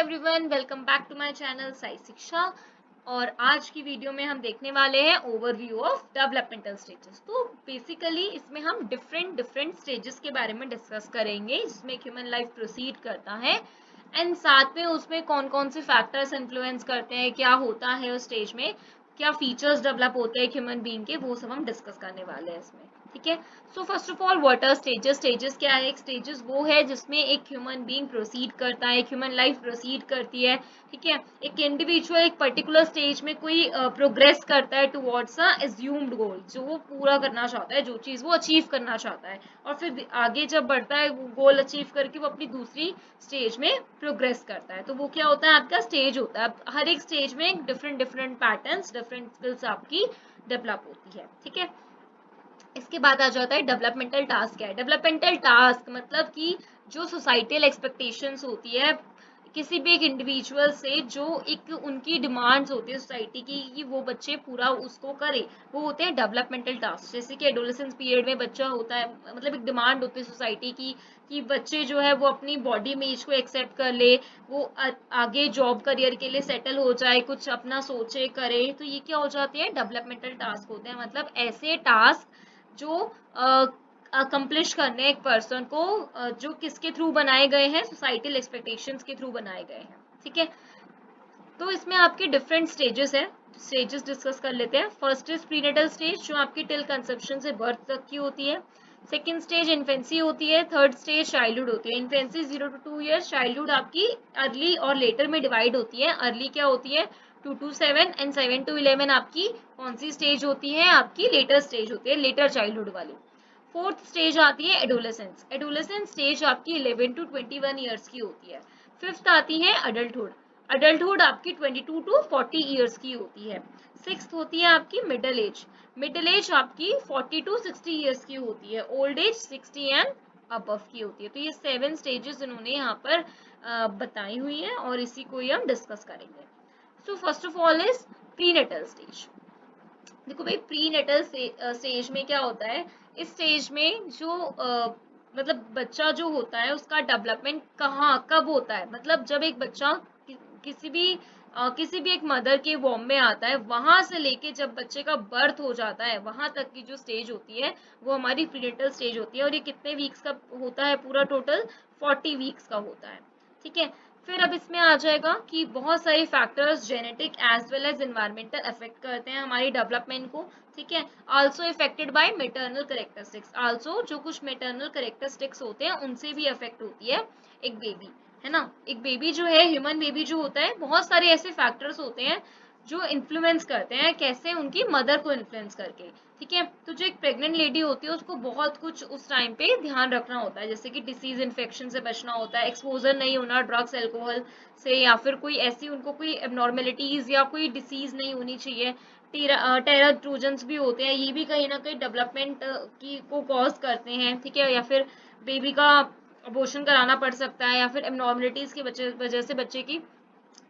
Everyone, welcome back to my channel Sai Shiksha. और आज की वीडियो में हम देखने वाले हैं ओवरव्यू ऑफ डेवलपमेंटल स्टेजेस। तो बेसिकली इसमें हम डिफरेंट स्टेजेस के बारे में डिस्कस करेंगे जिसमें ह्यूमन लाइफ प्रोसीड करता है एंड साथ में उसमें कौन कौन से फैक्टर्स इन्फ्लुएंस करते हैं, क्या होता है उस स्टेज में, क्या फीचर्स डेवलप होते हैं ह्यूमन बीइंग के, वो सब हम डिस्कस करने वाले हैं इसमें। ठीक है। So first of all what are stages. Stages क्या है? एक स्टेजेस वो है जिसमें एक ह्यूमन बीइंग प्रोसीड करता है, एक ह्यूमन लाइफ प्रोसीड करती है। ठीक है। एक इंडिविजुअल एक पर्टिकुलर स्टेज में कोई प्रोग्रेस करता है टुवर्ड्स अ एज्यूम्ड गोल, जो वो पूरा करना चाहता है, जो चीज वो अचीव करना चाहता है, और फिर आगे जब बढ़ता है वो गोल अचीव करके वो अपनी दूसरी स्टेज में प्रोग्रेस करता है। तो वो क्या होता है? आपका स्टेज होता है। हर एक स्टेज में डिफरेंट पैटर्न्स, डिफरेंट स्किल्स आपकी डेवलप होती है। ठीक है। इसके बाद आ जाता है डेवलपमेंटल टास्क। क्या है डेवलपमेंटल टास्क? मतलब कि जो सोसाइटल एक्सपेक्टेशंस होती है किसी भी एक इंडिविजुअल से, जो एक उनकी डिमांड्स होती है सोसाइटी की कि वो बच्चे पूरा उसको करे, वो होते हैं डेवलपमेंटल टास्क। जैसे कि एडोलेसेंस पीरियड में बच्चा होता है, मतलब एक डिमांड होती है सोसाइटी की कि बच्चे जो है वो अपनी बॉडी इमेज को एक्सेप्ट कर ले, वो आगे जॉब करियर के लिए सेटल हो जाए, कुछ अपना सोचे करे। तो ये क्या हो जाते हैं? डेवलपमेंटल टास्क होते हैं। मतलब ऐसे टास्क जो अकम्प्लिश करने एक पर्सन को, जो किसके थ्रू बनाए गए हैं? सोसाइटल एक्सपेक्टेशंस के थ्रू बनाए गए हैं। ठीक है। तो इसमें आपके डिफरेंट स्टेजेस है, स्टेजेस डिस्कस कर लेते हैं। फर्स्ट इज प्रीनेटल स्टेज, जो आपकी टिल कंसेप्शन से बर्थ तक की होती है। सेकेंड स्टेज इन्फेंसी होती है। थर्ड स्टेज चाइल्डहुड होती है। इन्फेंसी 0 to 2 ईयर्स, चाइल्डहुड आपकी अर्ली और लेटर में डिवाइड होती है। अर्ली क्या होती है? 2 to 7 एंड 7 to 11 आपकी कौन सी स्टेज होती है? आपकी लेटर स्टेज होती है, लेटर चाइल्डहुड वाली। फोर्थ स्टेज आती है एडोलेसेंस। एडोलेसेंस स्टेज आपकी 11 to 21 ईयर्स की होती है। फिफ्थ आती है अडल्टहुड। अडल्टहुड आपकी 22 to 40 ईयर्स की होती है। सिक्स्थ होती है आपकी मिडिल एज। मिडिल एज आपकी 40 to 60 ईयर्स की होती है। ओल्ड एज 60 एंड अबव की होती है। तो ये 7 स्टेजेस इन्होंने यहाँ पर बताई हुई है और इसी को ही हम डिस्कस करेंगे। सो first of all is prenatal stage. देखो भाई, प्री नेटल स्टेज में क्या होता है? इस स्टेज में जो मतलब बच्चा जो होता है उसका डेवलपमेंट कहाँ कब होता है? मतलब जब एक बच्चा किसी भी एक मदर के वॉर्म में आता है, वहां से लेके जब बच्चे का बर्थ हो जाता है, वहां तक की जो स्टेज होती है वो हमारी प्रीनेटल स्टेज होती है। और ये कितने वीक्स का होता है? पूरा टोटल 40 वीक्स का होता है। ठीक है। फिर अब इसमें आ जाएगा कि बहुत सारे factors genetic as well as environmental affect करते हैं हमारी डेवलपमेंट को। ठीक है। Also affected by maternal characteristics. Also जो कुछ मेटर्नल करेक्टरिस्टिक्स होते हैं उनसे भी अफेक्ट होती है एक बेबी, है ना। एक बेबी जो है, ह्यूमन बेबी जो होता है, बहुत सारे ऐसे फैक्टर्स होते हैं जो इन्फ्लुएंस करते हैं, कैसे? उनकी मदर को इन्फ्लुएंस करके। ठीक है। तो जो एक प्रेग्नेंट लेडी होती है उसको बहुत कुछ उस टाइम पे ध्यान रखना होता है, जैसे कि डिसीज इन्फेक्शन से बचना होता है, एक्सपोजर नहीं होना ड्रग्स अल्कोहल से, या फिर कोई ऐसी उनको कोई एबनॉर्मेलिटीज या कोई डिसीज नहीं होनी चाहिए। टेरर ट्रोजन्स भी होते हैं, ये भी कहीं ना कहीं डेवलपमेंट की को कॉज करते हैं। ठीक है। या फिर बेबी का अबॉर्शन कराना पड़ सकता है, या फिर एबनॉर्मेलिटीज की वजह से बच्चे की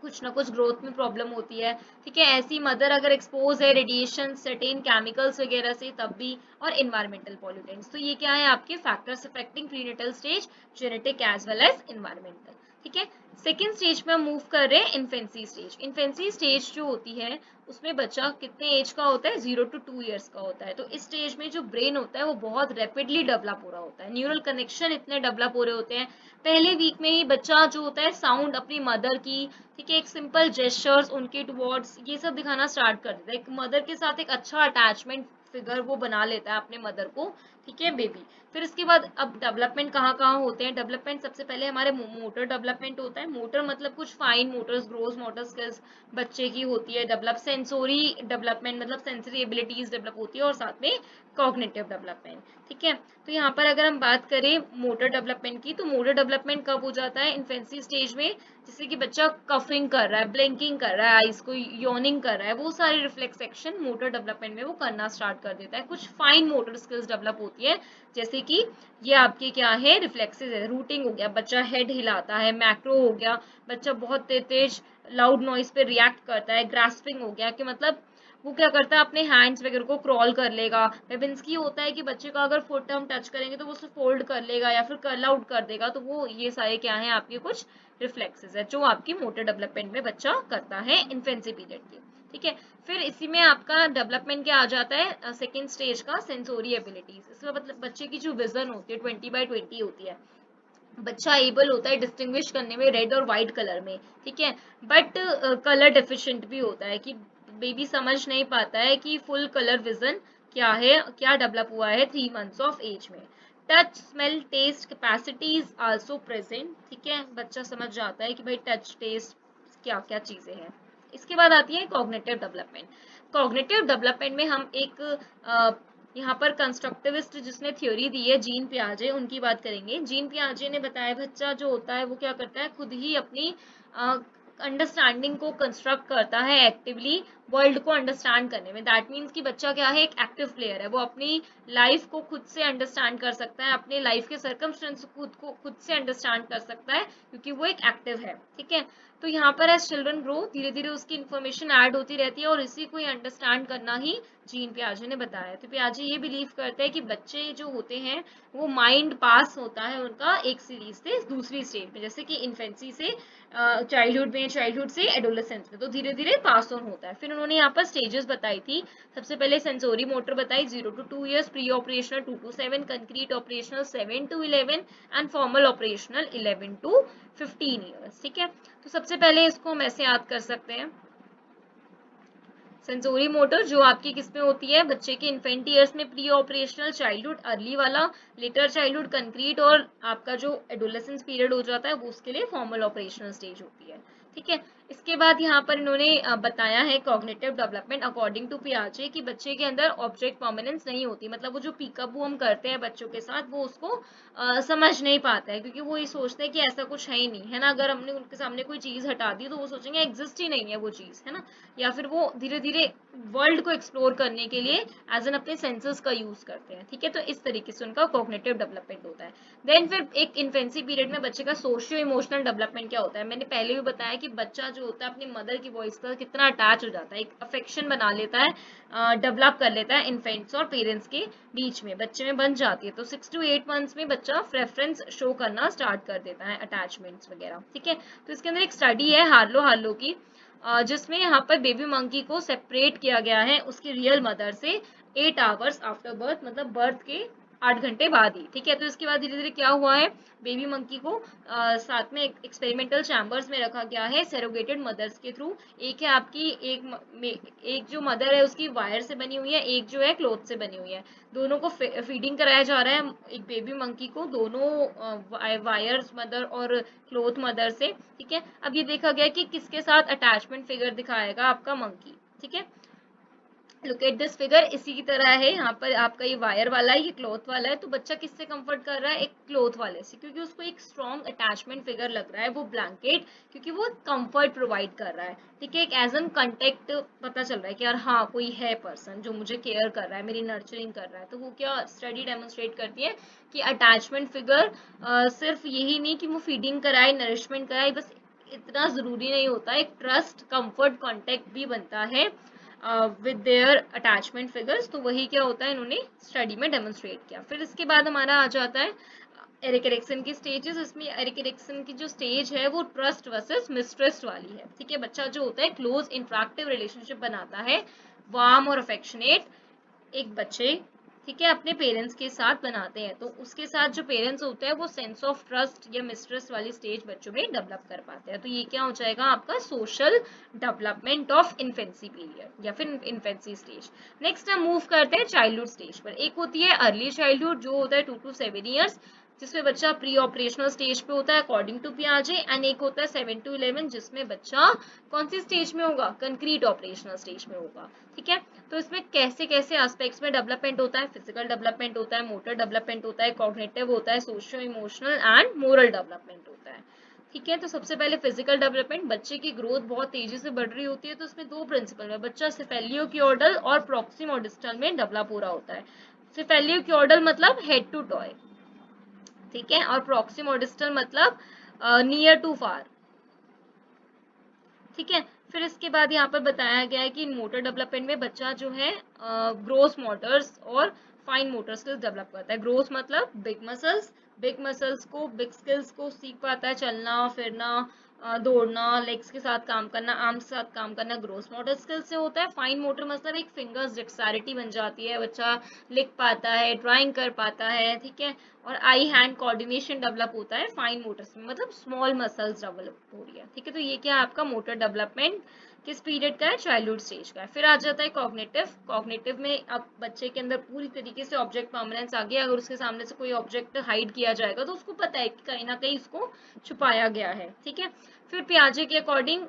कुछ ना कुछ ग्रोथ में प्रॉब्लम होती है। ठीक है। ऐसी मदर अगर एक्सपोज है रेडिएशन, सर्टेन केमिकल्स वगैरह से, तब भी। और इन्वायरमेंटल पॉल्यूटेंट्स। तो ये क्या है? आपके factors affecting prenatal stage, genetic as well as environmental. ठीक है। सेकेंड स्टेज में हम मूव कर रहे हैं इन्फेंसी स्टेज। इन्फेंसी स्टेज जो होती है उसमें बच्चा कितने एज का होता है? 0 to 2 ईयर्स का होता है। तो इस स्टेज में जो ब्रेन होता है वो बहुत रैपिडली डेवलप हो रहा होता है, न्यूरल कनेक्शन इतने डेवलप हो रहे होते हैं। पहले वीक में ही बच्चा जो होता है साउंड अपनी मदर की, ठीक है, एक सिंपल जेस्चर्स उनके टुवर्ड्स, ये सब दिखाना स्टार्ट कर देता है। एक मदर के साथ एक अच्छा अटैचमेंट फिगर वो बना लेता है अपने मदर को। ठीक है, बेबी। फिर इसके बाद अब डेवलपमेंट कहाँ कहाँ होते हैं? डेवलपमेंट सबसे पहले हमारे मोटर डेवलपमेंट होता है। मोटर मतलब कुछ fine motors, gross motor skills बच्चे की होती है डेवलप। सेंसोरी डेवलपमेंट मतलब सेंसरी एबिलिटीज डेवलप होती है, और साथ में कॉग्निटिव डेवलपमेंट। ठीक है। तो यहाँ पर अगर हम बात करें मोटर डेवलपमेंट की, तो मोटर डेवलपमेंट कब हो जाता है? इन्फेंसी स्टेज में। जैसे कि बच्चा कफिंग कर रहा है, ब्लिंकिंग कर रहा है, आईज को योनिंग कर रहा है, वो सारे रिफ्लेक्स एक्शन मोटर डेवलपमेंट में वो करना स्टार्ट कर देता है। कुछ फाइन मोटर स्किल्स डेवलप होती है, जैसे कि ये आपके क्या है? रिफ्लेक्सेस है। रूटिंग हो गया, बच्चा हेड हिलाता है। मैक्रो हो गया, बच्चा बहुत तेज लाउड नॉइज पे रिएक्ट करता है। ग्रास्पिंग हो गया कि मतलब वो क्या करता है? अपने हैंड्स वगैरह को क्रॉल कर लेगा। वेबिन्स्की होता है कि बच्चे का अगर फुट हम टच करेंगे तो वो उसे फोल्ड कर लेगा या फिर कर्ल आउट कर देगा। तो वो ये सारे क्या है? आपके कुछ रिफ्लेक्सेस है जो आपकी मोटर डेवलपमेंट में बच्चा करता है इन्फेंसी पीरियड के। ठीक है, फिर इसी में आपका डेवलपमेंट क्या आ जाता है, सेकेंड स्टेज का सेंसोरी एबिलिटीज। इसमें मतलब बच्चे की जो विजन होती है 20/20 होती है, बच्चा एबल होता है डिस्टिंग्विश करने में रेड और व्हाइट कलर में। ठीक है, बट कलर डेफिशिएंट भी होता है कि बेबी समझ नहीं पाता है कि फुल कलर विजन क्या है, क्या डेवलप हुआ है 3 मंथ्स ऑफ एज में। Touch smell taste capacity is also present. ठीक है, बच्चा समझ जाता है कि भाई टच टेस्ट क्या क्या चीजें हैं। इसके बाद आती है कॉग्निटिव डेवलपमेंट। कॉग्निटिव डेवलपमेंट में हम एक यहाँ पर कंस्ट्रक्टिविस्ट जिसने थ्योरी दी है जीन पियाजे, उनकी बात करेंगे। जीन पियाजे ने बताया बच्चा जो होता है वो क्या करता है, खुद ही अपनी अंडरस्टैंडिंग को कंस्ट्रक्ट करता है एक्टिवली वर्ल्ड को अंडरस्टैंड करने में। दैट मीन्स कि बच्चा क्या है, एक एक्टिव प्लेयर है, वो अपनी लाइफ को खुद से अंडरस्टैंड कर सकता है, अपने लाइफ के सर्कमस्टेंस को खुद से अंडरस्टैंड कर सकता है क्योंकि वो एक एक्टिव है। ठीक है, तो यहाँ पर एज चिल्ड्रन ग्रो धीरे धीरे उसकी इन्फॉर्मेशन ऐड होती रहती है और इसी को अंडरस्टैंड करना ही जीन पियाजे ने बताया। तो पियाजे ये बिलीव करते हैं कि बच्चे जो होते हैं वो माइंड पास होता है उनका एक सीरीज से दूसरी स्टेज में, जैसे कि इन्फेंसी से चाइल्डहुड में, चाइल्डहुड से एडोलेसेंस में, तो धीरे धीरे पास ऑन होता है। फिर उन्होंने यहाँ पर स्टेजेस बताई थी। सबसे पहले सेंसोरी मोटर बताई 0 to 2 years, pre operational 2 to 7, concrete operational 7 to 11 and formal operational 11 to 15 years। ठीक है, तो सबसे पहले इसको हम ऐसे याद कर सकते हैं, सेंसोरी मोटर जो आपकी किसमें होती है, बच्चे के इन्फेंट ईयर्स में, प्री ऑपरेशनल चाइल्डहुड अर्ली वाला, लेटर चाइल्डहुड कंक्रीट, और आपका जो एडोलेसेंस पीरियड हो जाता है वो उसके लिए फॉर्मल ऑपरेशनल स्टेज होती है। ठीक है, इसके बाद यहाँ पर इन्होंने बताया है कॉग्निटिव डेवलपमेंट अकॉर्डिंग टू पियाजे कि बच्चे के अंदर ऑब्जेक्ट परमानेंस नहीं होती, मतलब वो जो पीकअप हम करते हैं बच्चों के साथ वो उसको समझ नहीं पाता है क्योंकि वो ये सोचते हैं कि ऐसा कुछ है ही नहीं है ना। अगर हमने उनके सामने कोई चीज हटा दी तो वो सोचेंगे एग्जिस्ट ही नहीं है वो चीज, है ना। या फिर वो धीरे धीरे वर्ल्ड को एक्सप्लोर करने के लिए एज एन अपने सेंसेस का यूज करते हैं। ठीक है, तो इस तरीके से उनका कॉग्निटिव डेवलपमेंट होता है। देन फिर एक इन्फेंसी पीरियड में बच्चे का सोशियो इमोशनल डेवलपमेंट क्या होता है। मैंने पहले भी बताया कि बच्चा जो होता है अपनी मदर की वॉइस पर कितना अटैच हो जाता है, एक अफेक्शन बना लेता है, डेवलप कर लेता है इन्फेंट्स और पेरेंट्स के बीच में, बच्चे में बन जाती है। तो 6 to 8 मंथ्स में बच्चा प्रेफरेंस शो करना स्टार्ट कर देता है, अटैचमेंट्स वगैरह। ठीक है, तो इसके अंदर एक स्टडी है हार्लो की, जिसमें यहाँ पर बेबी मंकी को सेपरेट किया गया है उसकी रियल मदर से 8 आवर्स आफ्टर बर्थ, मतलब बर्थ के 8 घंटे बाद ही। ठीक है, तो इसके बाद धीरे धीरे क्या हुआ है, बेबी मंकी को साथ में एक्सपेरिमेंटल चैम्बर्स में रखा गया है सेरोगेटेड मदर्स के थ्रू। एक है आपकी एक जो मदर है उसकी वायर से बनी हुई है, एक जो है क्लॉथ से बनी हुई है। दोनों को फीडिंग कराया जा रहा है एक बेबी मंकी को, दोनों वायर्स मदर और क्लॉथ मदर से। ठीक है, अब ये देखा गया कि किसके साथ अटैचमेंट फिगर दिखाएगा आपका मंकी। ठीक है, लुक एट दिस फिगर, इसी की तरह है यहाँ पर आपका, ये वायर वाला है, ये क्लॉथ वाला है। तो बच्चा किससे कंफर्ट कर रहा है, एक क्लॉथ वाले से, क्योंकि उसको एक स्ट्रॉन्ग अटैचमेंट फिगर लग रहा है वो ब्लैंकेट, क्योंकि वो कंफर्ट प्रोवाइड कर रहा है। ठीक है, एक एज एन कंटेक्ट पता चल रहा है कि यार हाँ कोई है पर्सन जो मुझे केयर कर रहा है, मेरी नर्चरिंग कर रहा है। तो वो क्या स्टडी डेमोन्स्ट्रेट करती है कि अटैचमेंट फिगर सिर्फ यही नहीं कि वो फीडिंग कराए, नरिशमेंट कराए, बस इतना जरूरी नहीं होता, एक ट्रस्ट कंफर्ट कॉन्टेक्ट भी बनता है विद देयर अटैचमेंट फिगर्स। तो वही क्या होता है इन्होंने स्टडी में डेमोन्स्ट्रेट किया। फिर इसके बाद हमारा आ जाता है एरिक एरिक्सन की स्टेजेस। इसमें एरिक एरिक्सन की जो स्टेज है वो ट्रस्ट वर्सेस मिसट्रस्ट वाली है। ठीक है, बच्चा जो होता है क्लोज इंटरैक्टिव रिलेशनशिप बनाता है, वार्म और अफेक्शनेट एक बच्चे, ठीक है, अपने पेरेंट्स के साथ बनाते हैं। तो उसके साथ जो पेरेंट्स होते हैं वो सेंस ऑफ ट्रस्ट या मिसट्रस्ट वाली स्टेज बच्चों में डेवलप कर पाते हैं। तो ये क्या हो जाएगा आपका social development of infancy period या फिर इन्फेंसी स्टेज। नेक्स्ट हम मूव करते हैं चाइल्डहुड स्टेज पर। एक होती है अर्ली चाइल्डहुड जो होता है 2 to 7 ईयर्स, जिसमें बच्चा प्री ऑपरेशनल स्टेज पे होता है अकॉर्डिंग टू पियाजे। एंड एक होता है 7 to 11 जिसमें बच्चा कौन सी स्टेज में होगा, कंक्रीट ऑपरेशनल स्टेज में होगा। ठीक है, तो इसमें कैसे कैसे एस्पेक्ट्स में डेवलपमेंट होता है, फिजिकल डेवलपमेंट होता है, मोटर डेवलपमेंट होता है, कॉग्निटिव होता है, socio emotional and moral development होता है। ठीक है, तो सबसे पहले फिजिकल डेवलपमेंट, बच्चे की ग्रोथ बहुत तेजी से बढ़ रही होती है। तो इसमें दो प्रिंसिपल है, बच्चा सिफेलियोक्योडल और प्रॉक्सिमोडिस्टल में डेवलप हो रहा होता है। सिफेलियोक्योडल मतलब हेड टू टॉय, ठीक है, और प्रॉक्सिमोडिस्टल मतलब नियर टू फार। ठीक है, फिर इसके बाद यहाँ पर बताया गया है कि मोटर डेवलपमेंट में बच्चा जो है ग्रोस मोटर्स और फाइन मोटर स्किल्स डेवलप करता है। ग्रोथ मतलब बिग मसल्स को, बिग स्किल्स को सीख पाता है, चलना फिरना, दौड़ना, लेग्स के साथ काम करना, आर्म्स के साथ काम करना, ग्रोस मोटर स्किल से होता है। फाइन मोटर मतलब एक फिंगर्स डेक्सारिटी बन जाती है, बच्चा लिख पाता है, ड्राइंग कर पाता है, ठीक है। और आई हैंड कोऑर्डिनेशन डेवलप होता है फाइन मोटर्स में, मतलब स्मॉल मसल्स डेवलप हो रही है, ठीक है। तो ये क्या है आपका मोटर डेवलपमेंट किस पीरियड का है, चाइल्डहुड स्टेज का है। फिर आ जाता है कॉग्निटिव में अब बच्चे के अंदर पूरी तरीके से ऑब्जेक्ट परमानेंस आ गया। अगर उसके सामने से कोई ऑब्जेक्ट हाइड किया जाएगा तो उसको पता है कि कहीं ना कहीं इसको छुपाया गया है, ठीक है। फिर पियाजे के अकॉर्डिंग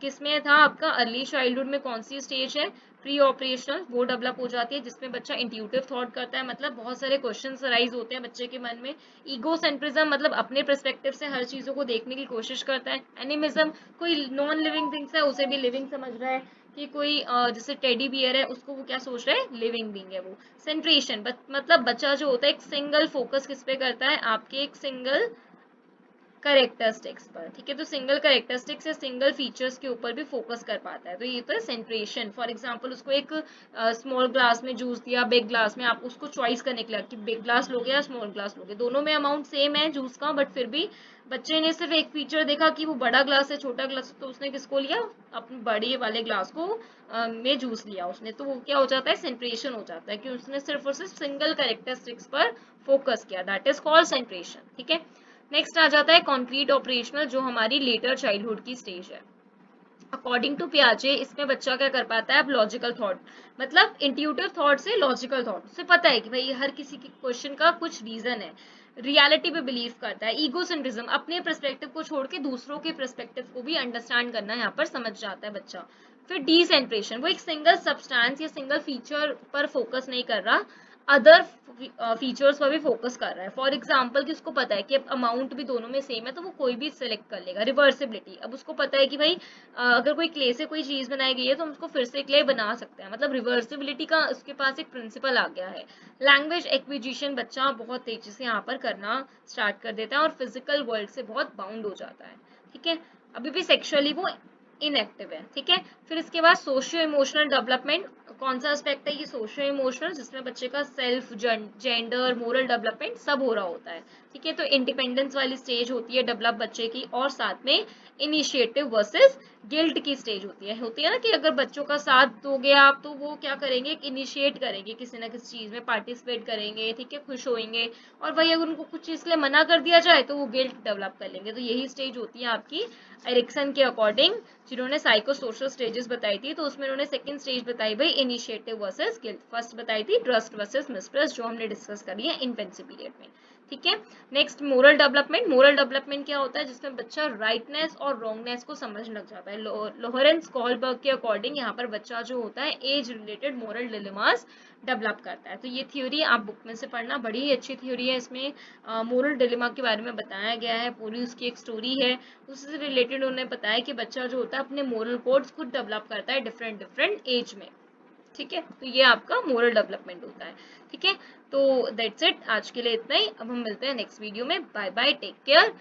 किसमें था आपका अर्ली चाइल्डहुड में कौन सी स्टेज है, प्री ऑपरेशनल, वो डेवलप हो जाती है जिसमें बच्चा इंट्यूटिव थॉट करता है, मतलब बहुत सारे क्वेश्चंस राइज होते हैं बच्चे के मन में। ईगोसेंट्रिज्म मतलब अपने पर्सपेक्टिव से हर चीजों को देखने की कोशिश करता है। एनिमिज्म, कोई नॉन लिविंग थिंग्स है उसे भी लिविंग समझ रहा है, कि कोई जैसे टेडी बियर है उसको वो क्या सोच रहा है, लिविंग बीइंग है वो। सेंट्रेशन मतलब बच्चा जो होता है एक सिंगल फोकस किस पे करता है, आपके एक सिंगल करेक्टरिस्टिक्स पर, ठीक है। तो सिंगल करेक्टरिस्टिक्स या सिंगल फीचर्स के ऊपर भी फोकस कर पाता है, तो ये तो है सेंट्रेशन। फॉर एग्जांपल उसको एक स्मॉल ग्लास में जूस दिया, बिग ग्लास में, आप उसको चॉइस करने के लिए कि बिग ग्लास लोगे या स्मॉल ग्लास लोगे, दोनों में अमाउंट सेम है जूस का, बट फिर भी बच्चे ने सिर्फ एक फीचर देखा कि वो बड़ा ग्लास है छोटा ग्लास, तो उसने किसको लिया, अपने बड़े वाले ग्लास को में जूस लिया उसने। तो वो क्या हो जाता है, सेंट्रेशन हो जाता है, कि उसने सिर्फ और सिर्फ सिंगल करेक्टरिस्टिक्स पर फोकस किया, दैट इज कॉल्ड सेंट्रेशन, ठीक है। नेक्स्ट आ जाता है कॉन्क्रीट ऑपरेशनल, जो हमारी लेटर चाइल्डहुड की स्टेज है। अकॉर्डिंग टू पियाजे इसमें बच्चा क्या कर पाता है, अब लॉजिकल थॉट, मतलब इंट्यूटिव थॉट से लॉजिकल थॉट, उसे पता है कि भाई हर किसी के क्वेश्चन का कुछ रीजन है। रियलिटी पे बिलीव करता है। ईगोसेंट्रिज्म, अपने पर्सपेक्टिव को छोड़ के दूसरों के पर्सपेक्टिव को भी अंडरस्टैंड करना यहाँ पर समझ जाता है बच्चा। फिर डीसेंट्रेशन, वो एक सिंगल सब्सटेंस या सिंगल फीचर पर फोकस नहीं कर रहा, अदर फीचर्स पर भी फोकस कर रहा है। फॉर एग्जाम्पल कि उसको पता है कि अब अमाउंट भी दोनों में सेम है तो वो कोई भी सिलेक्ट कर लेगा। रिवर्सिबिलिटी, अब उसको पता है कि भाई अगर कोई क्ले से कोई चीज बनाई गई है तो हम उसको फिर से क्ले बना सकते हैं, मतलब रिवर्सिबिलिटी का उसके पास एक प्रिंसिपल आ गया है। लैंग्वेज एक्विजिशन, बच्चा बहुत तेजी से यहाँ पर करना स्टार्ट कर देता है और फिजिकल वर्ल्ड से बहुत बाउंड हो जाता है, ठीक है। अभी भी सेक्सुअली वो इनएक्टिव है, ठीक है। फिर इसके बाद सोशियो इमोशनल डेवलपमेंट, कौन सा एस्पेक्ट है ये सोशियो इमोशनल, जिसमें बच्चे का सेल्फ, जेंडर, मोरल डेवलपमेंट सब हो रहा होता है, ठीक है। तो इंडिपेंडेंस वाली स्टेज होती है डेवलप बच्चे की, और साथ में इनिशिएटिव वर्सेस गिल्ट की स्टेज होती है ना, कि अगर बच्चों का साथ दोगे आप तो वो क्या करेंगे, इनिशिएट करेंगे किसी ना किसी चीज में, पार्टिसिपेट करेंगे, ठीक है, खुश होंगे। और वही अगर उनको कुछ चीज के लिए मना कर दिया जाए तो वो गिल्ट डेवलप कर लेंगे। तो यही स्टेज होती है आपकी एरिक्सन के अकॉर्डिंग, जिन्होंने साइको सोशल स्टेजेस बताई थी, तो उसमें उन्होंने सेकंड स्टेज बताई भाई इनिशिएटिव वर्सेस गिल्ट, फर्स्ट बताई थी ट्रस्ट वर्सेस मिसट्रस्ट, जो हमने डिस्कस करी है इन्फेंसी पीरियड में, ठीक है। नेक्स्ट मोरल डेवलपमेंट क्या होता है, जिसमें बच्चा राइटनेस और रॉन्गनेस को समझ लग जाता है। लोरेंस कॉलबर्ग के अकॉर्डिंग यहाँ पर बच्चा जो होता है age related moral dilemmas develop करता है। तो ये थ्योरी आप बुक में से पढ़ना, बड़ी ही अच्छी थ्योरी है। इसमें मोरल डिलेमा के बारे में बताया गया है, पूरी उसकी एक स्टोरी है, उससे रिलेटेड उन्होंने बताया कि बच्चा जो होता है अपने मोरल कोड्स खुद डेवलप करता है डिफरेंट एज में, ठीक है। तो ये आपका मोरल डेवलपमेंट होता है, ठीक है। तो दैट्स इट, आज के लिए इतना ही। अब हम मिलते हैं नेक्स्ट वीडियो में। Bye bye, take care.